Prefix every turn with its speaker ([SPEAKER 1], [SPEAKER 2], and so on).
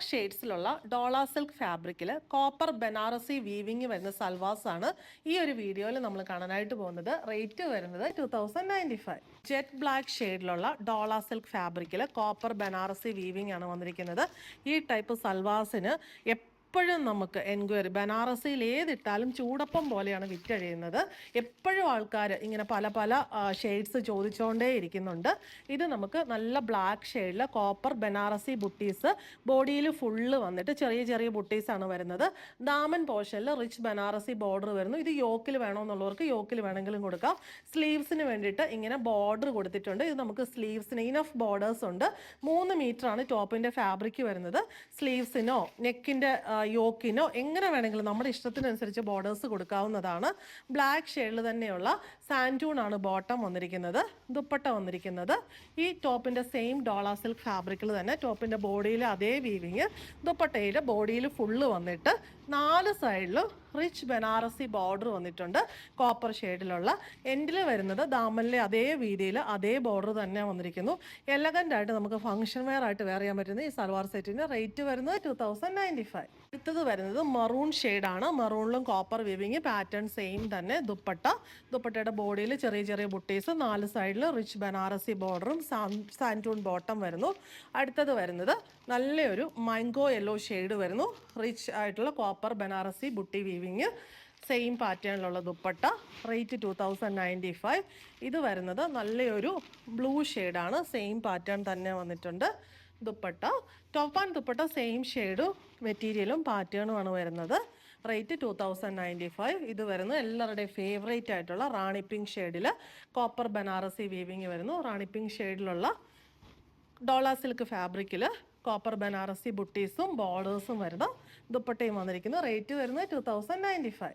[SPEAKER 1] Dark ഷെയ്ഡ്സിലുള്ള ഡോള silk ഫാബ്രിക്കിൽ copper Banarasi weaving വരുന്ന സൽവാസ് ആണ് ഈ ഒരു വീഡിയോയിൽ നമ്മൾ കാണാനായിട്ട് പോകുന്നത്. റേറ്റ് വരുന്നത് 2095. ജെറ്റ് ബ്ലാക്ക് ഷെയ്ഡിലുള്ള ഡോള സിൽക്ക് ഫാബ്രിക്കിൽ കോപ്പർ ബനാറസി വീവിങ് ആണ് വന്നിരിക്കുന്നത്. ഈ ടൈപ്പ് സൽവാസിന് എപ്പോഴും നമുക്ക് എൻക്വയറി, ബനാറസിയിൽ ഏതിട്ടാലും ചൂടപ്പം പോലെയാണ് വിറ്റഴിയുന്നത്. എപ്പോഴും ആൾക്കാർ ഇങ്ങനെ പല പല ഷെയ്ഡ്സ് ചോദിച്ചുകൊണ്ടേ ഇരിക്കുന്നുണ്ട്. ഇത് നമുക്ക് നല്ല ബ്ലാക്ക് ഷെയ്ഡിൽ കോപ്പർ ബനാറസി ബുട്ടീസ് ബോഡിയിൽ ഫുള്ള് വന്നിട്ട് ചെറിയ ചെറിയ ബുട്ടീസാണ് വരുന്നത്. ദാമൻ പോർഷനിൽ റിച്ച് ബനാറസി ബോർഡർ വരുന്നു. ഇത് യോക്കിൽ വേണമെന്നുള്ളവർക്ക് യോക്കിൽ വേണമെങ്കിലും കൊടുക്കാം. സ്ലീവ്സിന് വേണ്ടിയിട്ട് ഇങ്ങനെ ബോർഡർ കൊടുത്തിട്ടുണ്ട്. ഇത് നമുക്ക് സ്ലീവ്സിന് ഇനഫ് ബോർഡേഴ്സ് ഉണ്ട്. 3 മീറ്ററാണ് ടോപ്പിൻ്റെ ഫാബ്രിക് വരുന്നത്. സ്ലീവ്സിനോ നെക്കിൻ്റെ യോക്കിനോ എങ്ങനെ വേണമെങ്കിലും നമ്മുടെ ഇഷ്ടത്തിനനുസരിച്ച് ബോർഡേഴ്സ് കൊടുക്കാവുന്നതാണ്. ബ്ലാക്ക് ഷെയ്ഡിൽ തന്നെയുള്ള സാൻറ്റൂൺ ആണ് ബോട്ടം വന്നിരിക്കുന്നത്. ദുപ്പട്ട വന്നിരിക്കുന്നത് ഈ ടോപ്പിൻ്റെ സെയിം ഡോള സിൽക്ക് ഫാബ്രിക്കിൽ തന്നെ ടോപ്പിൻ്റെ ബോഡിയിൽ അതേ വീവിങ്, ദുപ്പട്ടയിൽ ബോഡിയിൽ ഫുള്ള് വന്നിട്ട് 4 സൈഡിലും റിച്ച് ബനാറസി ബോർഡർ വന്നിട്ടുണ്ട്. കോപ്പർ ഷെയ്ഡിലുള്ള എൻഡിൽ വരുന്നത് ദാമനിലെ അതേ വീതിയിൽ അതേ ബോർഡർ തന്നെ വന്നിരിക്കുന്നു. എലഗൻ്റ് ആയിട്ട് നമുക്ക് ഫംഗ്ഷൻ വെയർ ആയിട്ട് വെയർ ചെയ്യാൻ പറ്റുന്ന ഈ സൽവാർ സെറ്റിന് റേറ്റ് വരുന്നത് 2095. അടുത്തത് വരുന്നത് മറൂൺ ഷെയ്ഡാണ്. മറൂണിലും കോപ്പർ വീവിങ്, പാറ്റേൺ സെയിം തന്നെ. ദുപ്പട്ടയുടെ ബോഡിയിൽ ചെറിയ ചെറിയ ബുട്ടീസ്, 4 സൈഡിൽ റിച്ച് ബനാറസി ബോർഡറും സാൻറ്റൂൺ ബോട്ടം വരുന്നു. അടുത്തത് വരുന്നത് നല്ലൊരു മാംഗോ യെല്ലോ ഷെയ്ഡ് വരുന്നു. റിച്ച് ആയിട്ടുള്ള കോപ്പർ ബനാറസി ബുട്ടി വീവിങ്, സെയിം പാറ്റേണിലുള്ള ദുപ്പട്ട. റേറ്റ് 2095. ഇത് വരുന്നത് നല്ലൊരു ബ്ലൂ ഷെയ്ഡാണ്. സെയിം പാറ്റേൺ തന്നെ വന്നിട്ടുണ്ട്. Dupatta, top and dupatta same ഷെയ്ഡും മെറ്റീരിയലും പാറ്റേണുമാണ് വരുന്നത്. റേറ്റ് 2095. ഇത് വരുന്നത് എല്ലാവരുടെയും ഫേവറേറ്റ് ആയിട്ടുള്ള റാണി പിങ്ക് ഷെയ്ഡിൽ കോപ്പർ ബനാറസി വീവിങ് വരുന്നു. റാണി പിങ്ക് ഷെയ്ഡിലുള്ള ഡോള സിൽക്ക് ഫാബ്രിക്കിൽ കോപ്പർ ബനാറസി ബുട്ടീസും ബോർഡേഴ്സും വരുന്ന ദുപ്പട്ടയും വന്നിരിക്കുന്നു. റേറ്റ് വരുന്നത് 2095.